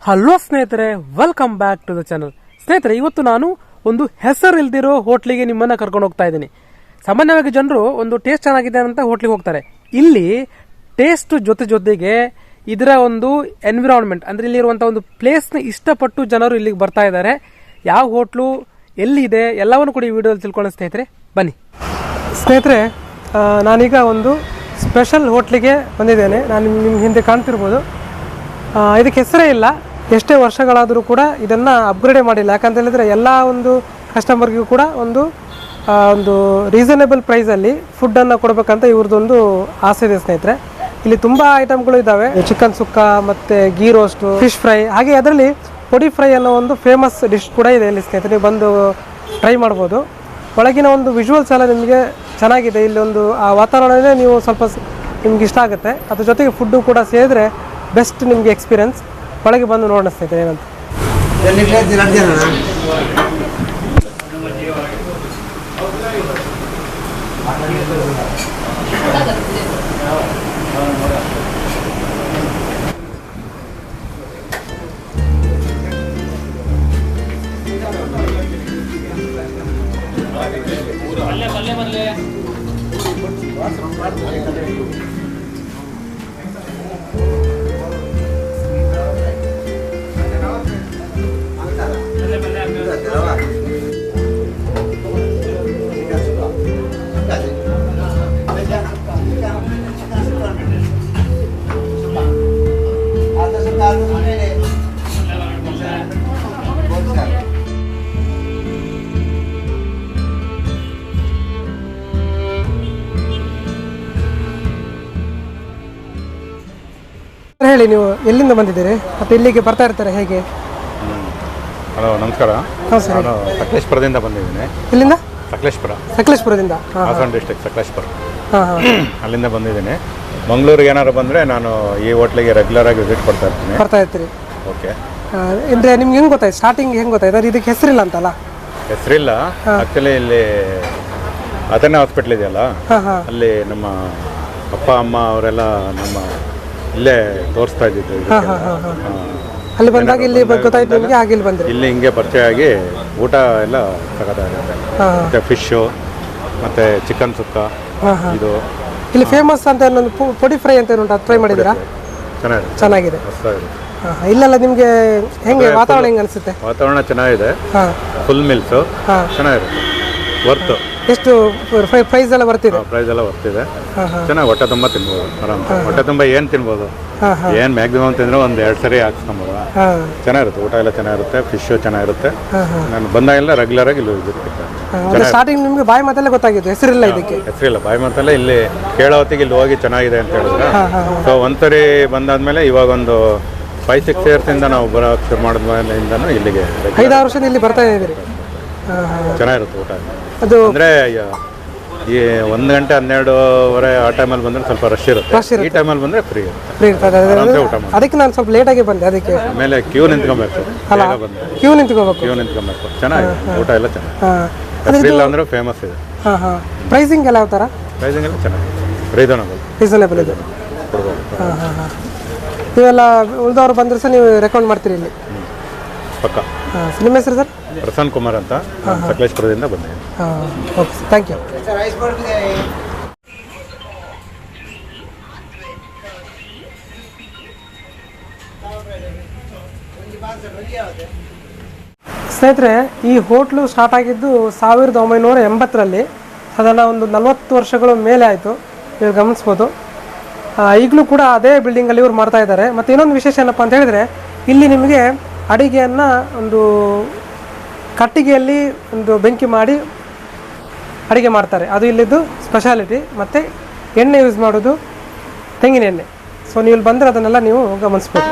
Hello ಸ್ನೇಹಿತರೆ, welcome back to the channel. ಸ್ನೇಹಿತರೆ, ಇವತ್ತು ನಾನು ಒಂದು ಹೆಸರಿಲ್ದಿರೋ ಹೋಟ್ಲಿಗೆ ನಿಮ್ಮನ್ನ ಕರ್ಕೊಂಡು ಹೋಗ್ತಾ ಇದ್ದೀನಿ. ಸಾಮಾನ್ಯವಾಗಿ ಜನರು ಒಂದು ಟೇಸ್ಟ್ ಚೆನ್ನಾಗಿದೆ ಅಂತ ಹೋಟ್ಲಿಗೆ ಹೋಗ್ತಾರೆ. ಇಲ್ಲಿ ಟೇಸ್ಟ್ ಜೊತೆಗೆ ಇದರ ಒಂದು ಎನ್ವಿರಾನ್ಮೆಂಟ್ ಅಂದ್ರೆ ಇಲ್ಲಿರುವಂತಹ ಒಂದು ಪ್ಲೇಸ್ ನ ಇಷ್ಟಪಟ್ಟು ಜನರು ಇಲ್ಲಿಗೆ ಬರ್ತಾ ಇದ್ದಾರೆ. ಯಾವ ಹೋಟ್ಲು ಎಲ್ಲಿದೆ ಎಲ್ಲವನ್ನು ಕೂಡ ಈ ವಿಡಿಯೋದಲ್ಲಿ ತಿಳ್ಕೊಳ್ಳೋ ಸ್ನೇಹಿತರೆ, ಬನ್ನಿ. ಸ್ನೇಹಿತರೆ, ನಾನೀಗ ಒಂದು ಸ್ಪೆಷಲ್ ಹೋಟ್ಲಿಗೆ ಬಂದಿದ್ದೇನೆ. ನಾನು ನಿಮ್ಮ ಹಿಂದೆ ಕಾಣ್ತಿರ್ಬೋದು. ಇದಕ್ಕೆ ಹೆಸರೇ ಇಲ್ಲ. ಎಷ್ಟೇ ವರ್ಷಗಳಾದರೂ ಕೂಡ ಇದನ್ನು ಅಪ್ಗ್ರೇಡ್ ಮಾಡಿಲ್ಲ. ಯಾಕಂತ ಹೇಳಿದ್ರೆ ಎಲ್ಲ ಒಂದು ಕಸ್ಟಮರ್ಗೂ ಕೂಡ ಒಂದು ರೀಸನೇಬಲ್ ಪ್ರೈಸಲ್ಲಿ ಫುಡ್ಡನ್ನು ಕೊಡಬೇಕಂತ ಇವ್ರದ್ದೊಂದು ಆಸೆ ಇದೆ ಸ್ನೇಹಿತರೆ. ಇಲ್ಲಿ ತುಂಬ ಐಟಮ್ಗಳು ಇದ್ದಾವೆ. ಚಿಕನ್ ಸುಕ್ಕ ಮತ್ತು ಗೀ ರೋಸ್ಟು, ಫಿಶ್ ಫ್ರೈ, ಹಾಗೆ ಅದರಲ್ಲಿ ಪೊಡಿ ಫ್ರೈ ಅನ್ನೋ ಒಂದು ಫೇಮಸ್ ಡಿಶ್ ಕೂಡ ಇದೆ ಇಲ್ಲಿ ಸ್ನೇಹಿತರೆ. ನೀವು ಬಂದು ಟ್ರೈ ಮಾಡ್ಬೋದು. ಒಳಗಿನ ಒಂದು ವಿಜುವಲ್ಸ್ ಎಲ್ಲ ನಿಮಗೆ ಚೆನ್ನಾಗಿದೆ. ಇಲ್ಲಿ ಒಂದು ಆ ವಾತಾವರಣನೇ ನೀವು ಸ್ವಲ್ಪ ನಿಮ್ಗೆ ಇಷ್ಟ ಆಗುತ್ತೆ. ಅದ್ರ ಜೊತೆಗೆ ಫುಡ್ಡು ಕೂಡ ಸೇರಿದ್ರೆ ಬೆಸ್ಟ್ ನಿಮಗೆ ಎಕ್ಸ್ಪೀರಿಯನ್ಸ್. ಒಳಗೆ ಬಂದು ನೋಡೋಣ ಸ್ನೇಹಿತರೆ ಏನಂತ. ಹೇಳಿ, ನೀವು ಎಲ್ಲಿಂದ ಬಂದಿದ್ದೀರಿ ಮತ್ತು ಇಲ್ಲಿಗೆ ಬರ್ತಾ ಇರ್ತಾರೆ ಹೇಗೆ? ಹಲೋ, ನಮಸ್ಕಾರ. ನಾನು ಸಕಲೇಶ್ಪುರದಿಂದ ಬಂದಿದ್ದೀನಿ. ಇಲ್ಲಿಂದ? ಸಕಲೇಶ್ಪುರದಿಂದ, ಹಾಸನ ಡಿಸ್ಟ್ರಿಕ್ಟ್ ಸಕಲೇಶ್ಪುರ. ಅಲ್ಲಿಂದ ಬಂದಿದ್ದೀನಿ. ಮಂಗಳೂರಿಗೆ ಏನಾದ್ರು ಬಂದರೆ ನಾನು ಈ ಹೋಟ್ಲಿಗೆ ರೆಗ್ಯುಲರ್ ಆಗಿ ವಿಸಿಟ್ ಬರ್ತಾ ಇರ್ತೀರಿ. ಓಕೆ. ಅಂದರೆ ನಿಮ್ಗೆ ಹೆಂಗೆ ಗೊತ್ತಾಯ್ತು, ಸ್ಟಾರ್ಟಿಂಗ್ ಹೆಂಗೆ ಗೊತ್ತಾಯ್ತು? ಇದಕ್ಕೆ ಹೆಸರಿಲ್ಲ ಅಂತಲ್ಲ? ಹೆಸರಿಲ್ಲ. ಆ್ಯಕ್ಚುಲಿ ಇಲ್ಲಿ ಅಥೆನಾ ಹಾಸ್ಪಿಟ್ಲ್ ಇದೆಯಲ್ಲ, ಅಲ್ಲಿ ನಮ್ಮ ಅಪ್ಪ ಅಮ್ಮ ಅವರೆಲ್ಲ ನಮ್ಮ ಇಲ್ಲೇ ತೋರಿಸ್ತಾ ಇದ್ದಿದ್ದು. ಅಲ್ಲಿ ಬಂದಾಗ ಇಲ್ಲಿ ಗೊತ್ತಾಯ್ತು ನಿಮಗೆ, ಆಗಿ ಇಲ್ಲಿ ಬಂದ್ರಿ. ಇಲ್ಲಿ ಹಿಂಗೆ ಪರಿಚಯ ಆಗಿ ಊಟ ಎಲ್ಲ ತಗೋತಾಗುತ್ತೆ. ಮತ್ತೆ ಫಿಶು ಮತ್ತೆ ಚಿಕನ್ ಸುಕ್ಕ ಇದು ಇಲ್ಲಿ ಫೇಮಸ್ ಅಂತ. ಇನ್ನೊಂದು ಪೊಡಿ ಫ್ರೈ ಅಂತ ಉಂಟು, ಅದು ಟ್ರೈ ಮಾಡಿದ್ದೀರಾ? ಚೆನ್ನಾಗಿದೆ. ಇಲ್ಲೆಲ್ಲ ನಿಮಗೆ ಹೆಂಗೆ ವಾತಾವರಣ ಹೆಂಗೆ ಅನಿಸುತ್ತೆ? ವಾತಾವರಣ ಚೆನ್ನಾಗಿದೆ. ಫುಲ್ ಮಿಲ್ಸು ಚೆನ್ನಾಗಿರುತ್ತೆ. ವರ್ತು. ಎಷ್ಟು ಪ್ರೈಸ್ ಎಲ್ಲ ಬರ್ತಿದೆ? ಪ್ರೈಸ್ ಎಲ್ಲ ಬರ್ತಿದೆ. ಚೆನ್ನಾಗಿ ಹೊಟ್ಟೆ ತುಂಬ ತಿನ್ಬೋದು. ಆರಾಮ ಹೊಟ್ಟೆ ತುಂಬ ಏನು ತಿನ್ಬೋದು, ಏನು ಮ್ಯಾಕ್ಸಿಮಮ್ ತಿಂದರೆ ಒಂದು 2 ಸರಿ ಹಾಕ್ಸ್ಕೊಬೋದು. ಚೆನ್ನಾಗಿರುತ್ತೆ. ಊಟ ಎಲ್ಲ ಚೆನ್ನಾಗಿರುತ್ತೆ. ಫಿಶು ಚೆನ್ನಾಗಿರುತ್ತೆ. ನಾನು ಬಂದಾಗೆಲ್ಲ ರೆಗ್ಯುಲರ್ ಆಗಿ ಇಲ್ಲಿ ವಿಸಿಟ್. ಸ್ಟಾರ್ಟಿಂಗ್ ನಿಮಗೆ ಬಾಯಿ ಮಾತಲ್ಲೇ ಗೊತ್ತಾಗಿತ್ತು, ಹೆಸರಿಲ್ಲ ಇದಕ್ಕೆ? ಹೆಸರಿಲ್ಲ. ಬಾಯಿ ಮಾತಲ್ಲೇ ಇಲ್ಲಿ ಕೇಳೋ ಹೊತ್ತಿಗೆ ಇಲ್ಲಿ ಹೋಗಿ ಚೆನ್ನಾಗಿದೆ ಅಂತ ಹೇಳಿದ್ರೆ, ಸೊ ಒಂದ್ಸರಿ ಬಂದಾದ್ಮೇಲೆ ಇವಾಗ ಒಂದು 5-6 ಇಯರ್ಸಿಂದ ನಾವು ಬರೋಕ್ಕೆ ಶುರು ಮಾಡಿದ್ಮೇಲಿಂದನೂ ಇಲ್ಲಿಗೆ 5-6 ವರ್ಷದಿಂದ ಇಲ್ಲಿ ಬರ್ತಾ ಇದ್ದೀರಿ. ಚೆನ್ನಾಗಿರುತ್ತೆ ಊಟ. ಅದು ಅಂದರೆ ಈ 1 ಗಂಟೆ 12:30 ಆ ಟೈಮಲ್ಲಿ ಬಂದರೆ ಸ್ವಲ್ಪ ರಶ್ ಇರುತ್ತೆ. ಈ ಟೈಮಲ್ಲಿ ಬಂದರೆ ಫ್ರೀ ಇರುತ್ತೆ. ಊಟ ಮಾಡಿ. ಅದಕ್ಕೆ ನಾನು ಸ್ವಲ್ಪ ಲೇಟಾಗಿ ಬಂದೆ. ಅದಕ್ಕೆ ಆಮೇಲೆ ಕ್ಯೂ ನಿಂತ್ಕೊಬೇಕು. ಕ್ಯೂ ನಿಂತ್ಕೋಬೇಕು. ಚೆನ್ನಾಗಿದೆ. ಊಟ ಎಲ್ಲ ಚೆನ್ನಾಗಿ ಇಲ್ಲ ಅಂದರೆ ಫೇಮಸ್ ಇದೆ. ಪ್ರೈಸಿಂಗ್ ಎಲ್ಲ ಯಾವ ಥರ? ಪ್ರೈಸಿಂಗ್ ಎಲ್ಲ ಚೆನ್ನಾಗಿದೆ. ರೀಸನಬಲ್ ಇದೆ. ನೀವೆಲ್ಲ ಉಳಿದವ್ರು ಬಂದ್ರೆ ಸಹ ನೀವು ರೆಕಮೆಂಡ್ ಮಾಡ್ತೀರಿ ಇಲ್ಲಿ? ಪಕ್ಕ. ನಿಮ್ಮ ಹೆಸರು ಸರ್? ಪ್ರಸನ್ನ ಕುಮಾರ್ ಅಂತ, ಸಕಲೇಶ್ಪುರದಿಂದ ಬಂದಿದ್ದೀನಿ. Okay, thank you. ಸ್ನೇಹಿತರೆ, ಈ ಹೋಟ್ಲು ಸ್ಟಾರ್ಟ್ ಆಗಿದ್ದು 1980ರಲ್ಲಿ. ಸಾಧಾರಣ ಒಂದು 40 ವರ್ಷಗಳ ಮೇಲೆ ಆಯಿತು. ನೀವು ಗಮನಿಸ್ಬೋದು. ಈಗಲೂ ಕೂಡ ಅದೇ ಬಿಲ್ಡಿಂಗಲ್ಲಿ ಇವ್ರು ಮಾಡ್ತಾ ಇದ್ದಾರೆ. ಮತ್ತು ಇನ್ನೊಂದು ವಿಶೇಷ ಏನಪ್ಪ ಅಂತ ಹೇಳಿದರೆ, ಇಲ್ಲಿ ನಿಮಗೆ ಅಡಿಗೆಯನ್ನು ಒಂದು ಕಟ್ಟಿಗೆಯಲ್ಲಿ ಒಂದು ಬೆಂಕಿ ಮಾಡಿ ಅಡುಗೆ ಮಾಡ್ತಾರೆ. ಅದು ಇಲ್ಲಿದ್ದು ಸ್ಪೆಷಾಲಿಟಿ. ಮತ್ತು ಎಣ್ಣೆ ಯೂಸ್ ಮಾಡೋದು ತೆಂಗಿನ ಎಣ್ಣೆ. ಸೊ ನೀವು ಇಲ್ಲಿ ಬಂದರೆ ಅದನ್ನೆಲ್ಲ ನೀವು ಗಮನಿಸ್ಬೋದು.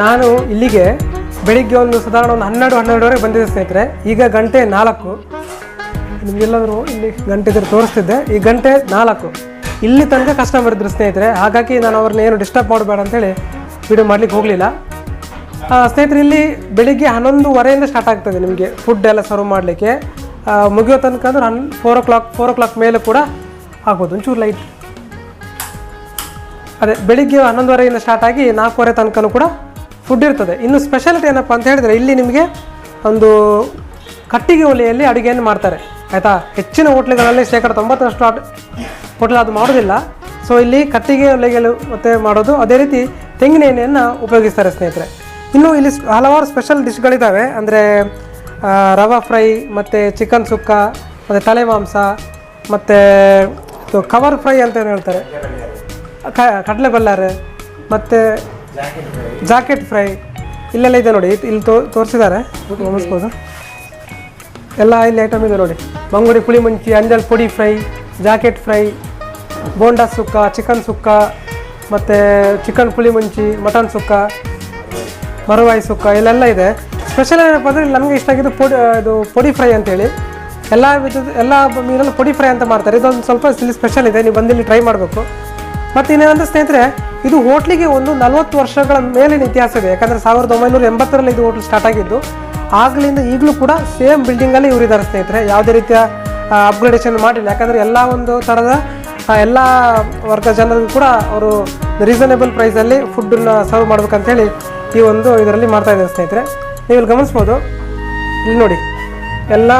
ನಾನು ಇಲ್ಲಿಗೆ ಬೆಳಿಗ್ಗೆ ಒಂದು ಸಾಧಾರಣ ಒಂದು 12-12ವರೆಗೆ ಬಂದಿದ್ದೆ ಸ್ನೇಹಿತರೆ. ಈಗ ಗಂಟೆ 4. ನಿಮಗೆಲ್ಲಾದರೂ ಇಲ್ಲಿ ಗಂಟೆ ಇದ್ರೆ ತೋರಿಸ್ತಿದ್ದೆ. ಈ ಗಂಟೆ 4 ಇಲ್ಲಿ ತನಕ ಕಸ್ಟಮರ್ ಇದ್ರು ಸ್ನೇಹಿತರೆ. ಹಾಗಾಗಿ ನಾನು ಅವ್ರನ್ನ ಏನು ಡಿಸ್ಟರ್ಬ್ ಮಾಡಬೇಡ ಅಂತೇಳಿ ವಿಡಿಯೋ ಮಾಡ್ಲಿಕ್ಕೆ ಹೋಗಲಿಲ್ಲ ಸ್ನೇಹಿತರೆ. ಇಲ್ಲಿ ಬೆಳಿಗ್ಗೆ 11:15 ಸ್ಟಾರ್ಟ್ ಆಗ್ತದೆ ನಿಮಗೆ ಫುಡ್ ಎಲ್ಲ ಸರ್ವ್ ಮಾಡಲಿಕ್ಕೆ. ಮುಗಿಯೋ ತನಕ ಅಂದ್ರೆ 4 o'clock ಮೇಲೆ ಕೂಡ ಆಗ್ಬೋದು. ಒಂಚೂರು ಲೈಟ್ ಅದೇ ಬೆಳಿಗ್ಗೆ 11:15 ಸ್ಟಾರ್ಟ್ ಆಗಿ 4:15 ತನಕನೂ ಕೂಡ ಫುಡ್ ಇರ್ತದೆ. ಇನ್ನು ಸ್ಪೆಷಾಲಿಟಿ ಏನಪ್ಪ ಅಂತ ಹೇಳಿದರೆ ಇಲ್ಲಿ ನಿಮಗೆ ಒಂದು ಕಟ್ಟಿಗೆ ಒಲೆಯಲ್ಲಿ ಅಡುಗೆಯನ್ನು ಮಾಡ್ತಾರೆ ಆಯಿತಾ. ಹೆಚ್ಚಿನ ಹೋಟ್ಲುಗಳಲ್ಲಿ 90% ಹೋಟ್ಲ್ ಅದು ಮಾಡೋದಿಲ್ಲ. ಸೊ ಇಲ್ಲಿ ಕಟ್ಟಿಗೆ ಒಲೆಗಳು ಮತ್ತು ಮಾಡೋದು, ಅದೇ ರೀತಿ ತೆಂಗಿನ ಎಣ್ಣೆಯನ್ನು ಉಪಯೋಗಿಸ್ತಾರೆ ಸ್ನೇಹಿತರೆ. ಇನ್ನು ಇಲ್ಲಿ ಹಲವಾರು ಸ್ಪೆಷಲ್ ಡಿಶ್ಗಳಿದ್ದಾವೆ. ಅಂದರೆ ರವಾ ಫ್ರೈ ಮತ್ತು ಚಿಕನ್ ಸುಕ್ಕ ಮತ್ತು ತಲೆ ಮಾಂಸ ಮತ್ತು ಕವರ್ ಫ್ರೈ ಅಂತ ಏನು ಹೇಳ್ತಾರೆ, ಕಡಲೆ ಬಲ್ಲಾರೆ ಮತ್ತು ಜಾಕೆಟ್ ಫ್ರೈ ಇಲ್ಲೆಲ್ಲ ಇದೆ ನೋಡಿ. ಇಲ್ಲಿ ತೋರಿಸಿದ್ದಾರೆ, ಗಮನಿಸ್ಬೋದು. ಎಲ್ಲ ಇಲ್ಲಿ ಐಟಮ್ ಇದೆ ನೋಡಿ. ಬಂಗುಡಿ ಪುಳಿ ಮುಂಚಿ, ಅಂಜಲ್ ಪುಡಿ ಫ್ರೈ, ಜಾಕೆಟ್ ಫ್ರೈ, ಬೋಂಡಾ ಸುಕ್ಕ, ಚಿಕನ್ ಸುಕ್ಕ ಮತ್ತು ಚಿಕನ್ ಪುಳಿ ಮುಂಚಿ, ಮಟನ್ ಸುಕ್ಕ, ಮರುವಾಯಿ ಸುಕ್ಕ ಇಲ್ಲೆಲ್ಲ ಇದೆ. ಸ್ಪೆಷಲ್ ಏನಪ್ಪ ಅಂದರೆ ನಮಗೆ ಇಷ್ಟ ಆಗಿದ್ದು ಪೊಡಿ ಫ್ರೈ ಅಂತೇಳಿ. ಎಲ್ಲ ಮೀನಲ್ಲಿ ಪೊಡಿ ಫ್ರೈ ಅಂತ ಮಾಡ್ತಾರೆ. ಇದೊಂದು ಸ್ವಲ್ಪ ಇಲ್ಲಿ ಸ್ಪೆಷಲ್ ಇದೆ, ನೀವು ಬಂದಿಲ್ಲಿ ಟ್ರೈ ಮಾಡಬೇಕು. ಮತ್ತು ಇನ್ನೇನಂತ ಸ್ನೇಹಿತರೆ, ಇದು ಹೋಟ್ಲಿಗೆ ಒಂದು 40 ವರ್ಷಗಳ ಮೇಲಿನ ಇತಿಹಾಸ ಇದೆ. ಯಾಕಂದರೆ 1980ರಲ್ಲಿ ಇದು ಹೋಟ್ಲ್ ಸ್ಟಾರ್ಟ್ ಆಗಿದ್ದು. ಆಗಲಿಂದ ಈಗಲೂ ಕೂಡ ಸೇಮ್ ಬಿಲ್ಡಿಂಗಲ್ಲಿ ಇವರಿದ್ದಾರೆ ಸ್ನೇಹಿತರೆ. ಯಾವುದೇ ರೀತಿಯ ಅಪ್ಗ್ರೇಡೇಷನ್ ಮಾಡಿಲ್ಲ. ಯಾಕಂದರೆ ಎಲ್ಲ ಒಂದು ಥರದ ಎಲ್ಲ ವರ್ಗ ಜನರಿಗೂ ಕೂಡ ಅವರು ರೀಸನೇಬಲ್ ಪ್ರೈಸಲ್ಲಿ ಫುಡ್ಡನ್ನು ಸರ್ವ್ ಮಾಡ್ಬೇಕಂತೇಳಿ ಈ ಒಂದು ಇದರಲ್ಲಿ ಮಾಡ್ತಾಯಿದ್ದಾರೆ ಸ್ನೇಹಿತರೆ. ನೀವು ಇಲ್ಲಿ ಗಮನಿಸ್ಬೋದು. ಇಲ್ಲಿ ನೋಡಿ ಎಲ್ಲ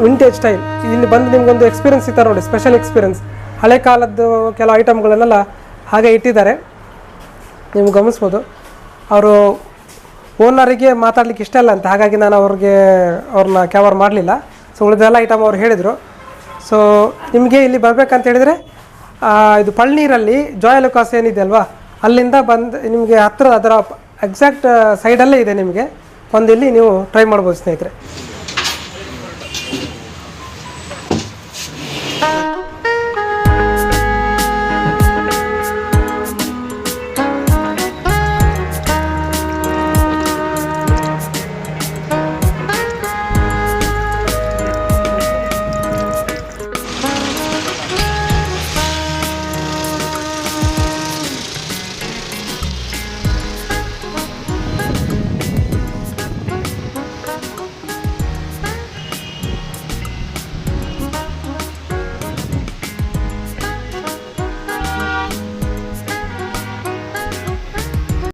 ವಿಂಟೇಜ್ ಸ್ಟೈಲ್. ಇಲ್ಲಿ ಬಂದು ನಿಮ್ಗೊಂದು ಎಕ್ಸ್ಪೀರಿಯನ್ಸ್ ಸಿಗ್ತಾರೆ ನೋಡಿ, ಸ್ಪೆಷಲ್ ಎಕ್ಸ್ಪೀರಿಯನ್ಸ್. ಹಳೆ ಕಾಲದ್ದು ಕೆಲವು ಐಟಮ್ಗಳನ್ನೆಲ್ಲ ಹಾಗೆ ಇಟ್ಟಿದ್ದಾರೆ, ನೀವು ಗಮನಿಸ್ಬೋದು. ಅವರು ಓನರಿಗೆ ಮಾತಾಡಲಿಕ್ಕೆ ಇಷ್ಟ ಇಲ್ಲ ಅಂತ, ಹಾಗಾಗಿ ನಾನು ಅವ್ರನ್ನ ಕ್ಯಾವರ್ ಮಾಡಲಿಲ್ಲ. ಸೊ ಉಳಿದೆಲ್ಲ ಐಟಮ್ ಅವ್ರು ಹೇಳಿದರು. ಸೊ ನಿಮಗೆ ಇಲ್ಲಿ ಬರಬೇಕಂತ ಹೇಳಿದರೆ ಇದು ಪಳ್ನೀರಲ್ಲಿ ಜೋಯಲುಕಾಸ್ ಏನಿದೆ ಅಲ್ವಾ, ಅಲ್ಲಿಂದ ಬಂದು ನಿಮಗೆ ಹತ್ತಿರ ಅದರ ಎಕ್ಸಾಕ್ಟ್ ಸೈಡಲ್ಲೇ ಇದೆ. ನಿಮಗೆ ಒಂದು ಇಲ್ಲಿ ನೀವು ಟ್ರೈ ಮಾಡ್ಬೋದು ಸ್ನೇಹಿತರೆ.